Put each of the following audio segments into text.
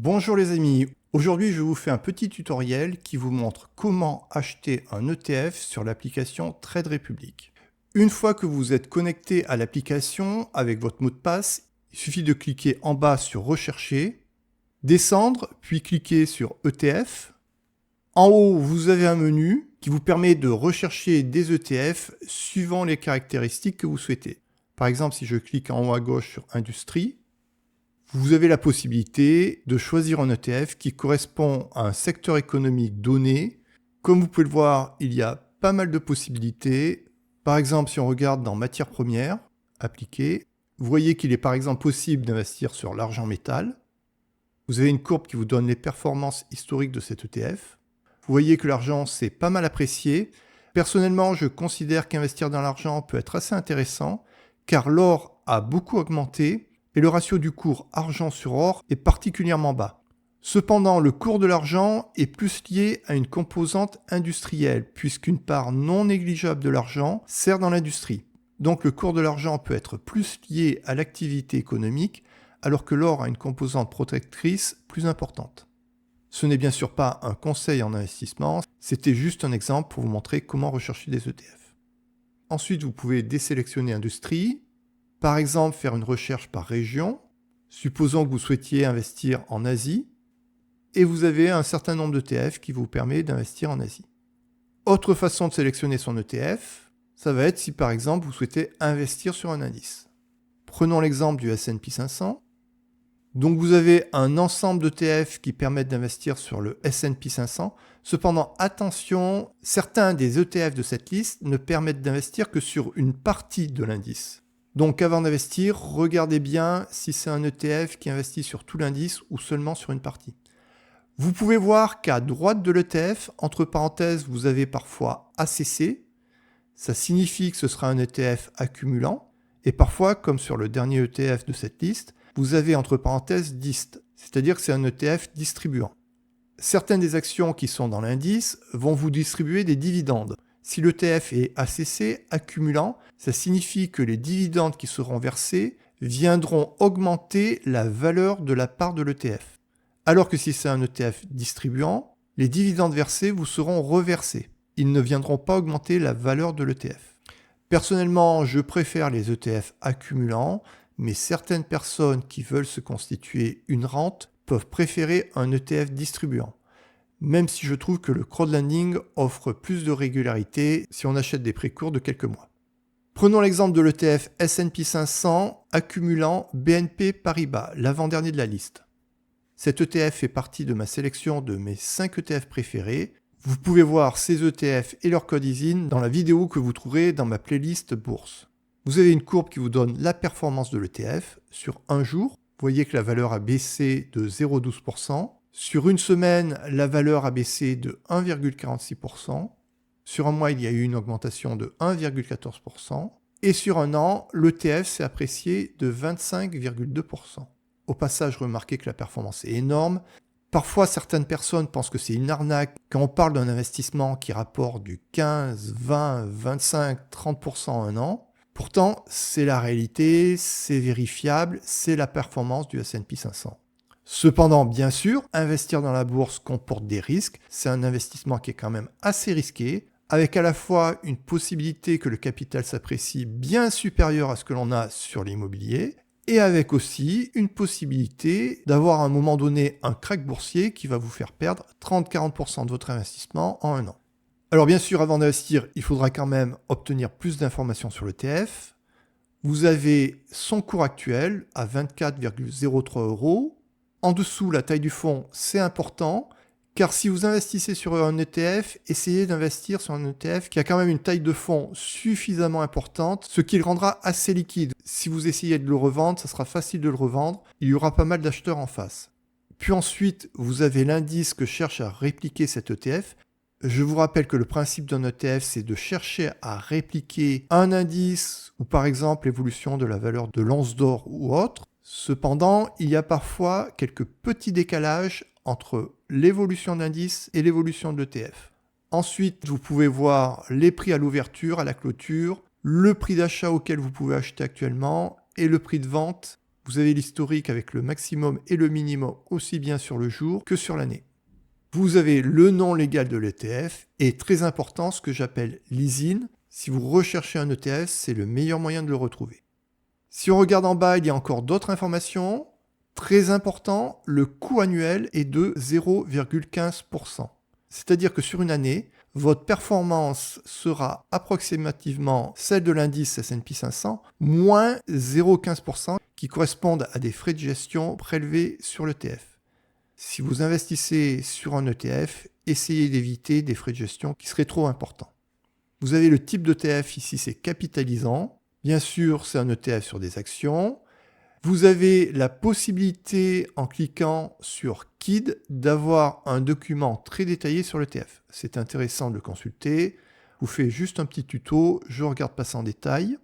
Bonjour les amis, aujourd'hui je vous fais un petit tutoriel qui vous montre comment acheter un ETF sur l'application Trade Republic. Une fois que vous êtes connecté à l'application avec votre mot de passe, il suffit de cliquer en bas sur Rechercher, descendre, puis cliquer sur ETF. En haut, vous avez un menu qui vous permet de rechercher des ETF suivant les caractéristiques que vous souhaitez. Par exemple, si je clique en haut à gauche sur Industrie, vous avez la possibilité de choisir un ETF qui correspond à un secteur économique donné. Comme vous pouvez le voir, il y a pas mal de possibilités. Par exemple, si on regarde dans matières premières, appliquées, vous voyez qu'il est par exemple possible d'investir sur l'argent métal. Vous avez une courbe qui vous donne les performances historiques de cet ETF. Vous voyez que l'argent, c'est pas mal apprécié. Personnellement, je considère qu'investir dans l'argent peut être assez intéressant, car l'or a beaucoup augmenté, et le ratio du cours argent sur or est particulièrement bas. Cependant, le cours de l'argent est plus lié à une composante industrielle, puisqu'une part non négligeable de l'argent sert dans l'industrie. Donc le cours de l'argent peut être plus lié à l'activité économique, alors que l'or a une composante protectrice plus importante. Ce n'est bien sûr pas un conseil en investissement, c'était juste un exemple pour vous montrer comment rechercher des ETF. Ensuite, vous pouvez désélectionner industrie, par exemple, faire une recherche par région. Supposons que vous souhaitiez investir en Asie et vous avez un certain nombre d'ETF qui vous permet d'investir en Asie. Autre façon de sélectionner son ETF, ça va être si par exemple vous souhaitez investir sur un indice. Prenons l'exemple du S&P 500. Donc vous avez un ensemble d'ETF qui permettent d'investir sur le S&P 500. Cependant, attention, certains des ETF de cette liste ne permettent d'investir que sur une partie de l'indice. Donc avant d'investir, regardez bien si c'est un ETF qui investit sur tout l'indice ou seulement sur une partie. Vous pouvez voir qu'à droite de l'ETF, entre parenthèses, vous avez parfois ACC. Ça signifie que ce sera un ETF accumulant. Et parfois, comme sur le dernier ETF de cette liste, vous avez entre parenthèses DIST, c'est-à-dire que c'est un ETF distribuant. Certaines des actions qui sont dans l'indice vont vous distribuer des dividendes. Si l'ETF est ACC, accumulant, ça signifie que les dividendes qui seront versés viendront augmenter la valeur de la part de l'ETF. Alors que si c'est un ETF distribuant, les dividendes versés vous seront reversés. Ils ne viendront pas augmenter la valeur de l'ETF. Personnellement, je préfère les ETF accumulants, mais certaines personnes qui veulent se constituer une rente peuvent préférer un ETF distribuant. Même si je trouve que le crowdlending offre plus de régularité si on achète des prêts courts de quelques mois. Prenons l'exemple de l'ETF S&P 500 accumulant BNP Paribas, l'avant-dernier de la liste. Cet ETF fait partie de ma sélection de mes 5 ETF préférés. Vous pouvez voir ces ETF et leur code ISIN dans la vidéo que vous trouverez dans ma playlist bourse. Vous avez une courbe qui vous donne la performance de l'ETF sur un jour. Vous voyez que la valeur a baissé de 0,12%. Sur une semaine, la valeur a baissé de 1,46%. Sur un mois, il y a eu une augmentation de 1,14%. Et sur un an, l'ETF s'est apprécié de 25,2%. Au passage, remarquez que la performance est énorme. Parfois, certaines personnes pensent que c'est une arnaque quand on parle d'un investissement qui rapporte du 15, 20, 25, 30% en un an. Pourtant, c'est la réalité, c'est vérifiable, c'est la performance du S&P 500. Cependant, bien sûr, investir dans la bourse comporte des risques. C'est un investissement qui est quand même assez risqué, avec à la fois une possibilité que le capital s'apprécie bien supérieure à ce que l'on a sur l'immobilier, et avec aussi une possibilité d'avoir à un moment donné un krach boursier qui va vous faire perdre 30-40% de votre investissement en un an. Alors bien sûr, avant d'investir, il faudra quand même obtenir plus d'informations sur l'ETF. Vous avez son cours actuel à 24,03 €. En dessous, la taille du fonds, c'est important, car si vous investissez sur un ETF, essayez d'investir sur un ETF qui a quand même une taille de fonds suffisamment importante, ce qui le rendra assez liquide. Si vous essayez de le revendre, ça sera facile de le revendre, il y aura pas mal d'acheteurs en face. Puis ensuite, vous avez l'indice que cherche à répliquer cet ETF. Je vous rappelle que le principe d'un ETF, c'est de chercher à répliquer un indice ou par exemple l'évolution de la valeur de l'once d'or ou autre. Cependant, il y a parfois quelques petits décalages entre l'évolution d'indice et l'évolution de l'ETF. Ensuite, vous pouvez voir les prix à l'ouverture, à la clôture, le prix d'achat auquel vous pouvez acheter actuellement et le prix de vente Vous avez l'historique avec le maximum et le minimum aussi bien sur le jour que sur l'année. Vous avez le nom légal de l'ETF et très important ce que j'appelle l'ISIN. Si vous recherchez un ETF, c'est le meilleur moyen de le retrouver. Si on regarde en bas, il y a encore d'autres informations. Très important, le coût annuel est de 0,15%. C'est-à-dire que sur une année, votre performance sera approximativement celle de l'indice S&P 500 moins 0,15% qui correspondent à des frais de gestion prélevés sur l'ETF. Si vous investissez sur un ETF, essayez d'éviter des frais de gestion qui seraient trop importants. Vous avez le type d'ETF ici, c'est capitalisant. Bien sûr, c'est un ETF sur des actions. Vous avez la possibilité, en cliquant sur KID, d'avoir un document très détaillé sur l'ETF. C'est intéressant de le consulter. Je vous fais juste un petit tuto, je ne regarde pas ça en détail.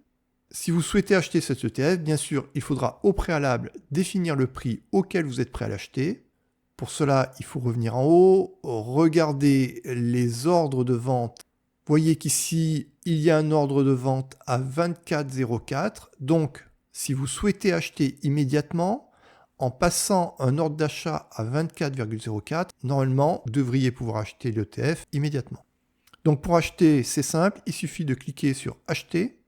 Si vous souhaitez acheter cet ETF, bien sûr, il faudra au préalable définir le prix auquel vous êtes prêt à l'acheter. Pour cela, il faut revenir en haut, regarder les ordres de vente. Vous voyez qu'ici, il y a un ordre de vente à 24,04. Donc, si vous souhaitez acheter immédiatement, en passant un ordre d'achat à 24,04, normalement, vous devriez pouvoir acheter l'ETF immédiatement. Donc pour acheter, c'est simple, il suffit de cliquer sur Acheter.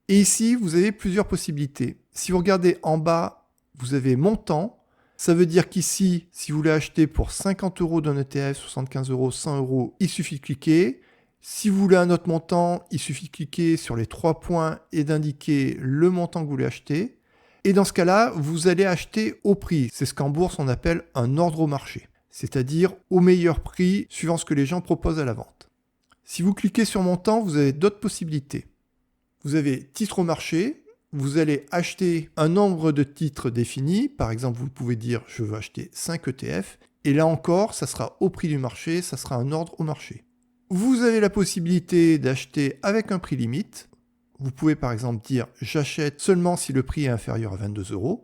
Et ici, vous avez plusieurs possibilités. Si vous regardez en bas, vous avez Montant. Ça veut dire qu'ici, si vous voulez acheter pour 50 € d'un ETF, 75 €, 100 €, il suffit de cliquer. Si vous voulez un autre montant, il suffit de cliquer sur les 3 points et d'indiquer le montant que vous voulez acheter. Et dans ce cas-là, vous allez acheter au prix. C'est ce qu'en bourse, on appelle un ordre au marché, c'est-à-dire au meilleur prix suivant ce que les gens proposent à la vente. Si vous cliquez sur montant, vous avez d'autres possibilités. Vous avez titre au marché. Vous allez acheter un nombre de titres défini. Par exemple, vous pouvez dire « je veux acheter 5 ETF ». Et là encore, ça sera au prix du marché, ça sera un ordre au marché. Vous avez la possibilité d'acheter avec un prix limite. Vous pouvez par exemple dire « j'achète seulement si le prix est inférieur à 22 €».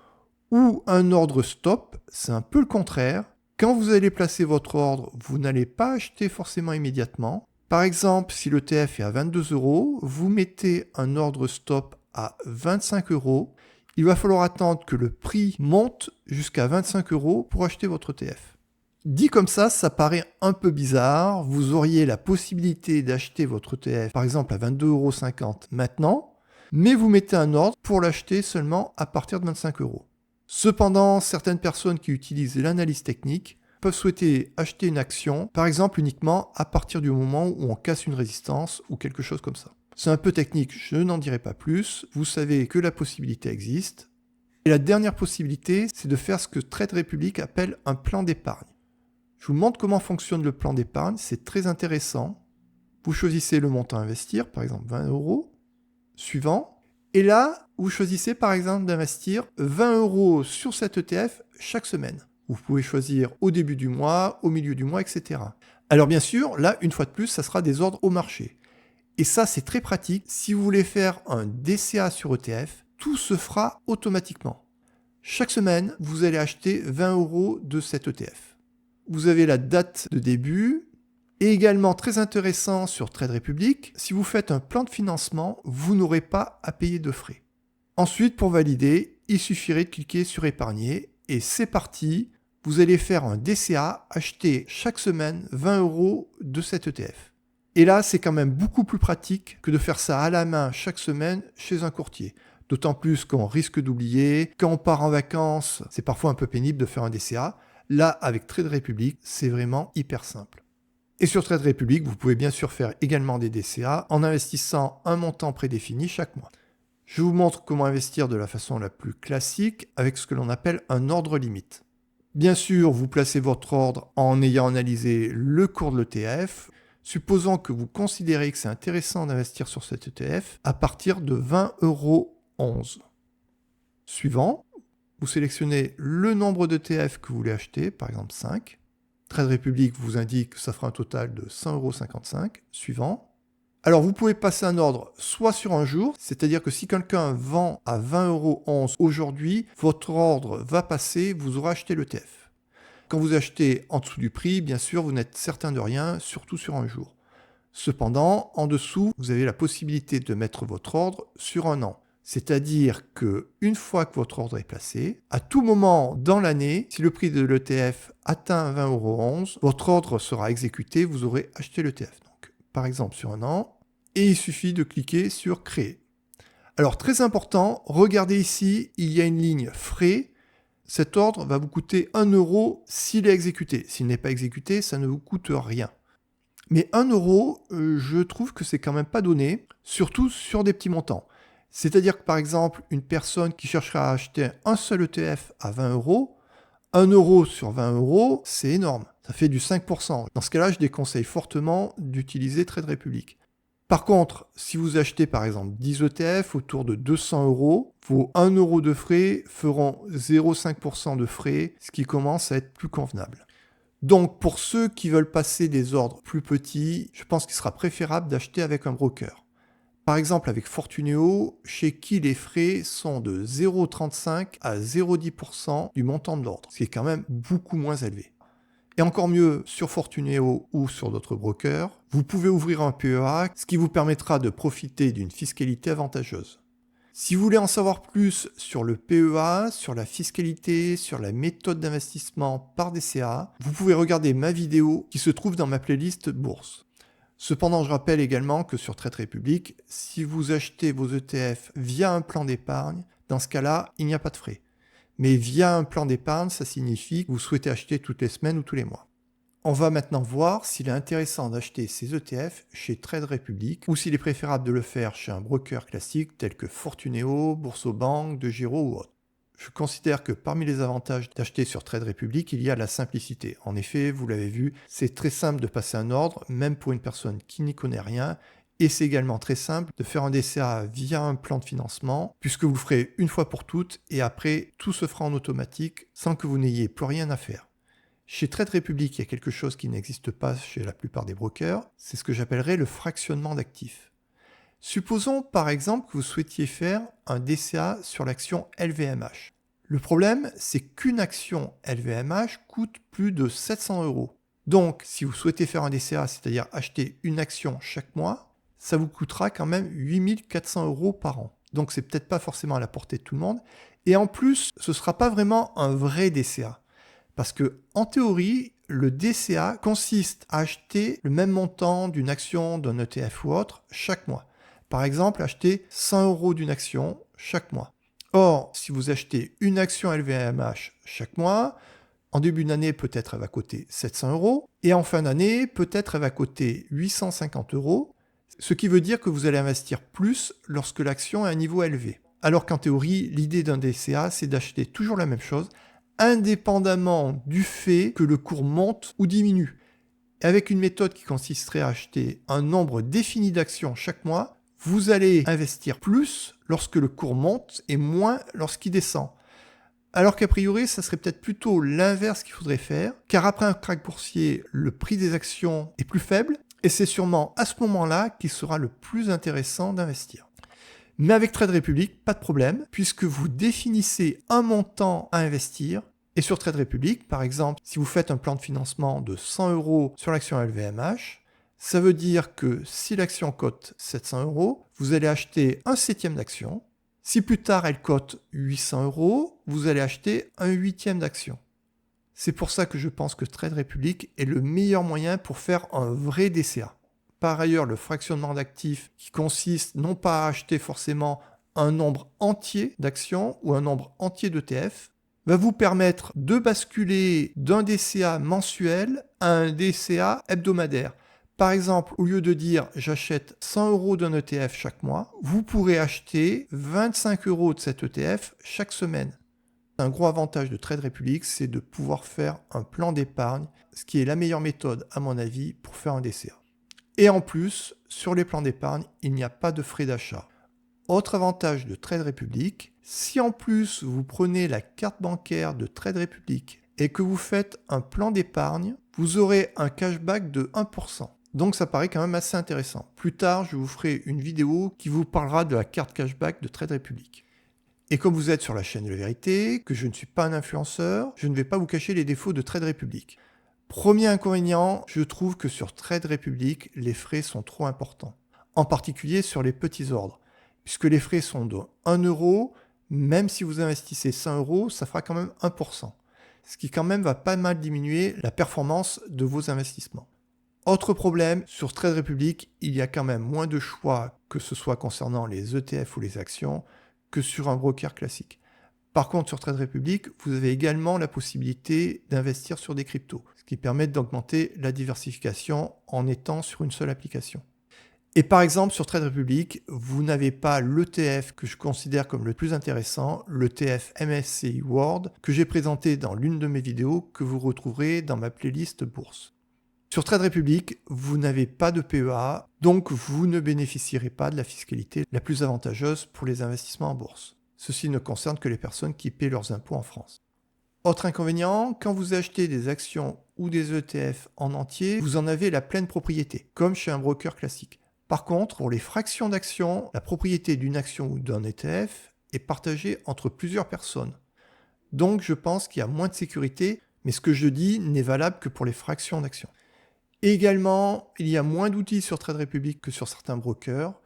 Ou un ordre stop, c'est un peu le contraire. Quand vous allez placer votre ordre, vous n'allez pas acheter forcément immédiatement. Par exemple, si l'ETF est à 22 €, vous mettez un ordre stop à 25 €. Il va falloir attendre que le prix monte jusqu'à 25 € pour acheter votre ETF. Dit comme ça paraît un peu bizarre. Vous auriez la possibilité d'acheter votre ETF, par exemple à 22,50 € maintenant, mais vous mettez un ordre pour l'acheter seulement à partir de 25 €. Cependant, certaines personnes qui utilisent l'analyse technique peuvent souhaiter acheter une action, par exemple uniquement à partir du moment où on casse une résistance ou quelque chose comme ça. C'est un peu technique, je n'en dirai pas plus. Vous savez que la possibilité existe. Et la dernière possibilité, c'est de faire ce que Trade Republic appelle un plan d'épargne. Je vous montre comment fonctionne le plan d'épargne, c'est très intéressant. Vous choisissez le montant à investir, par exemple 20 €, suivant. Et là, vous choisissez par exemple d'investir 20 € sur cet ETF chaque semaine. Vous pouvez choisir au début du mois, au milieu du mois, etc. Alors bien sûr, là, une fois de plus, ça sera des ordres au marché. Et ça, c'est très pratique. Si vous voulez faire un DCA sur ETF, tout se fera automatiquement. Chaque semaine, vous allez acheter 20 € de cet ETF. Vous avez la date de début. Et également très intéressant sur Trade Republic, si vous faites un plan de financement, vous n'aurez pas à payer de frais. Ensuite, pour valider, il suffirait de cliquer sur épargner et c'est parti. Vous allez faire un DCA, acheter chaque semaine 20 € de cet ETF. Et là, c'est quand même beaucoup plus pratique que de faire ça à la main chaque semaine chez un courtier. D'autant plus qu'on risque d'oublier. Quand on part en vacances, c'est parfois un peu pénible de faire un DCA. Là, avec Trade Republic, c'est vraiment hyper simple. Et sur Trade Republic, vous pouvez bien sûr faire également des DCA en investissant un montant prédéfini chaque mois. Je vous montre comment investir de la façon la plus classique avec ce que l'on appelle un ordre limite. Bien sûr, vous placez votre ordre en ayant analysé le cours de l'ETF. Supposons que vous considérez que c'est intéressant d'investir sur cet ETF à partir de 20,11 €. Suivant, vous sélectionnez le nombre d'ETF que vous voulez acheter, par exemple 5. Trade Republic vous indique que ça fera un total de 100,55 €. Suivant. Alors vous pouvez passer un ordre soit sur un jour, c'est-à-dire que si quelqu'un vend à 20,11 € aujourd'hui, votre ordre va passer, vous aurez acheté l'ETF. Quand vous achetez en dessous du prix, bien sûr, vous n'êtes certain de rien, surtout sur un jour. Cependant, en dessous, vous avez la possibilité de mettre votre ordre sur un an. C'est-à-dire qu'une fois que votre ordre est placé, à tout moment dans l'année, si le prix de l'ETF atteint 20,11 €, votre ordre sera exécuté, vous aurez acheté l'ETF. Donc, par exemple, sur un an, et il suffit de cliquer sur Créer. Alors, très important, regardez ici, il y a une ligne frais. Cet ordre va vous coûter 1 € s'il est exécuté. S'il n'est pas exécuté, ça ne vous coûte rien. Mais 1 €, je trouve que c'est quand même pas donné, surtout sur des petits montants. C'est-à-dire que par exemple, une personne qui chercherait à acheter un seul ETF à 20 €, 1 € sur 20 €, c'est énorme. Ça fait du 5%. Dans ce cas-là, je déconseille fortement d'utiliser Trade Republic. Par contre, si vous achetez par exemple 10 ETF autour de 200 €, vos 1 € de frais feront 0,5% de frais, ce qui commence à être plus convenable. Donc pour ceux qui veulent passer des ordres plus petits, je pense qu'il sera préférable d'acheter avec un broker. Par exemple avec Fortuneo, chez qui les frais sont de 0,35 à 0,10% du montant de l'ordre, ce qui est quand même beaucoup moins élevé. Et encore mieux, sur Fortuneo ou sur d'autres brokers, vous pouvez ouvrir un PEA, ce qui vous permettra de profiter d'une fiscalité avantageuse. Si vous voulez en savoir plus sur le PEA, sur la fiscalité, sur la méthode d'investissement par DCA, vous pouvez regarder ma vidéo qui se trouve dans ma playlist Bourse. Cependant, je rappelle également que sur Trade Republic, si vous achetez vos ETF via un plan d'épargne, dans ce cas-là, il n'y a pas de frais. Mais via un plan d'épargne, ça signifie que vous souhaitez acheter toutes les semaines ou tous les mois. On va maintenant voir s'il est intéressant d'acheter ces ETF chez Trade Republic ou s'il est préférable de le faire chez un broker classique tel que Fortuneo, Boursorama, DEGIRO ou autre. Je considère que parmi les avantages d'acheter sur Trade Republic, il y a la simplicité. En effet, vous l'avez vu, c'est très simple de passer un ordre, même pour une personne qui n'y connaît rien. Et c'est également très simple de faire un DCA via un plan de financement, puisque vous le ferez une fois pour toutes, et après, tout se fera en automatique sans que vous n'ayez plus rien à faire. Chez Trade Republic, il y a quelque chose qui n'existe pas chez la plupart des brokers, c'est ce que j'appellerais le fractionnement d'actifs. Supposons par exemple que vous souhaitiez faire un DCA sur l'action LVMH. Le problème, c'est qu'une action LVMH coûte plus de 700 €. Donc, si vous souhaitez faire un DCA, c'est-à-dire acheter une action chaque mois, ça vous coûtera quand même 8 400 € par an. Donc, c'est peut-être pas forcément à la portée de tout le monde. Et en plus, ce ne sera pas vraiment un vrai DCA. Parce que, en théorie, le DCA consiste à acheter le même montant d'une action, d'un ETF ou autre chaque mois. Par exemple, acheter 100 € d'une action chaque mois. Or, si vous achetez une action LVMH chaque mois, en début d'année, peut-être elle va coûter 700 €, et en fin d'année, peut-être elle va coûter 850 €, ce qui veut dire que vous allez investir plus lorsque l'action est à un niveau élevé. Alors qu'en théorie, l'idée d'un DCA, c'est d'acheter toujours la même chose, indépendamment du fait que le cours monte ou diminue. Avec une méthode qui consisterait à acheter un nombre défini d'actions chaque mois, vous allez investir plus lorsque le cours monte et moins lorsqu'il descend. Alors qu'a priori, ça serait peut-être plutôt l'inverse qu'il faudrait faire, car après un krach boursier, le prix des actions est plus faible, et c'est sûrement à ce moment-là qu'il sera le plus intéressant d'investir. Mais avec Trade Republic, pas de problème, puisque vous définissez un montant à investir, et sur Trade Republic, par exemple, si vous faites un plan de financement de 100 € sur l'action LVMH, ça veut dire que si l'action cote 700 €, vous allez acheter un septième d'action. Si plus tard elle cote 800 €, vous allez acheter un huitième d'action. C'est pour ça que je pense que Trade Republic est le meilleur moyen pour faire un vrai DCA. Par ailleurs, le fractionnement d'actifs, qui consiste non pas à acheter forcément un nombre entier d'actions ou un nombre entier d'ETF, va vous permettre de basculer d'un DCA mensuel à un DCA hebdomadaire. Par exemple, au lieu de dire j'achète 100 € d'un ETF chaque mois, vous pourrez acheter 25 € de cet ETF chaque semaine. Un gros avantage de Trade Republic, c'est de pouvoir faire un plan d'épargne, ce qui est la meilleure méthode à mon avis pour faire un DCA. Et en plus, sur les plans d'épargne, il n'y a pas de frais d'achat. Autre avantage de Trade Republic, si en plus vous prenez la carte bancaire de Trade Republic et que vous faites un plan d'épargne, vous aurez un cashback de 1%. Donc ça paraît quand même assez intéressant. Plus tard, je vous ferai une vidéo qui vous parlera de la carte cashback de Trade Republic. Et comme vous êtes sur la chaîne de la vérité, que je ne suis pas un influenceur, je ne vais pas vous cacher les défauts de Trade Republic. Premier inconvénient, je trouve que sur Trade Republic, les frais sont trop importants. En particulier sur les petits ordres. puisque les frais sont de 1 euro. Même si vous investissez 100 euros, ça fera quand même 1%. Ce qui quand même va pas mal diminuer la performance de vos investissements. Autre problème, sur Trade Republic, il y a quand même moins de choix, que ce soit concernant les ETF ou les actions, que sur un broker classique. Par contre, sur Trade Republic, vous avez également la possibilité d'investir sur des cryptos, ce qui permet d'augmenter la diversification en étant sur une seule application. Et par exemple, sur Trade Republic, vous n'avez pas l'ETF que je considère comme le plus intéressant, l'ETF MSCI World, que j'ai présenté dans l'une de mes vidéos que vous retrouverez dans ma playlist bourse. Sur Trade Republic, vous n'avez pas de PEA, donc vous ne bénéficierez pas de la fiscalité la plus avantageuse pour les investissements en bourse. Ceci ne concerne que les personnes qui paient leurs impôts en France. Autre inconvénient, quand vous achetez des actions ou des ETF en entier, vous en avez la pleine propriété, comme chez un broker classique. Par contre, pour les fractions d'actions, la propriété d'une action ou d'un ETF est partagée entre plusieurs personnes. Donc je pense qu'il y a moins de sécurité, mais ce que je dis n'est valable que pour les fractions d'actions. Également, il y a moins d'outils sur Trade Republic que sur certains brokers.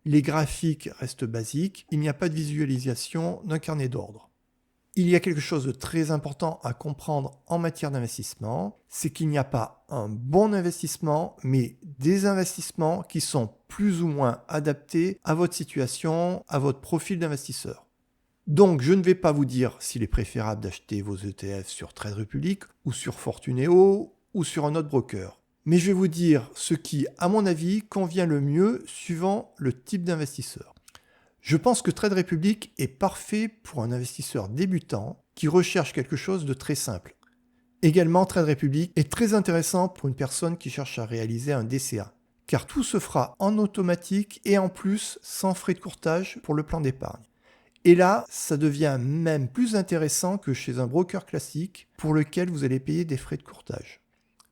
Les graphiques restent basiques, il n'y a pas de visualisation d'un carnet d'ordre. Il y a quelque chose de très important à comprendre en matière d'investissement, c'est qu'il n'y a pas un bon investissement, mais des investissements qui sont plus ou moins adaptés à votre situation, à votre profil d'investisseur. Donc, je ne vais pas vous dire s'il est préférable d'acheter vos ETF sur Trade Republic ou sur Fortuneo ou sur un autre broker. Mais je vais vous dire ce qui, à mon avis, convient le mieux suivant le type d'investisseur. Je pense que Trade Republic est parfait pour un investisseur débutant qui recherche quelque chose de très simple. Également, Trade Republic est très intéressant pour une personne qui cherche à réaliser un DCA, car tout se fera en automatique et en plus sans frais de courtage pour le plan d'épargne. Et là, ça devient même plus intéressant que chez un broker classique pour lequel vous allez payer des frais de courtage.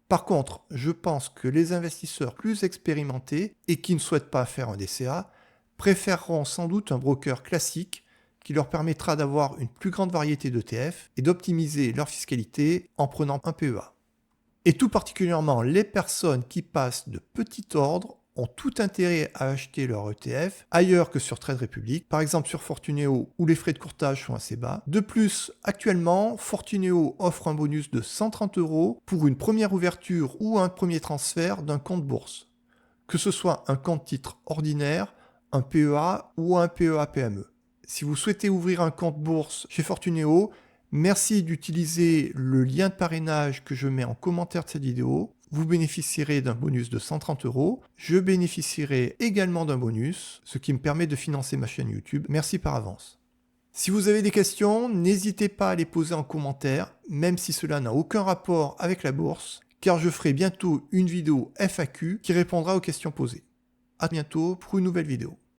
Par contre, je pense que les investisseurs plus expérimentés et qui ne souhaitent pas faire un DCA préféreront sans doute un broker classique qui leur permettra d'avoir une plus grande variété d'ETF et d'optimiser leur fiscalité en prenant un PEA. Et tout particulièrement, les personnes qui passent de petit ordre ont tout intérêt à acheter leur ETF ailleurs que sur Trade Republic, par exemple sur Fortuneo où les frais de courtage sont assez bas. De plus, actuellement, Fortuneo offre un bonus de 130 € pour une première ouverture ou un premier transfert d'un compte bourse, que ce soit un compte titre ordinaire, un PEA ou un PEA PME. Si vous souhaitez ouvrir un compte bourse chez Fortuneo, merci d'utiliser le lien de parrainage que je mets en commentaire de cette vidéo. Vous bénéficierez d'un bonus de 130 €. Je bénéficierai également d'un bonus, ce qui me permet de financer ma chaîne YouTube. Merci par avance. Si vous avez des questions, n'hésitez pas à les poser en commentaire, même si cela n'a aucun rapport avec la bourse, car je ferai bientôt une vidéo FAQ qui répondra aux questions posées. À bientôt pour une nouvelle vidéo.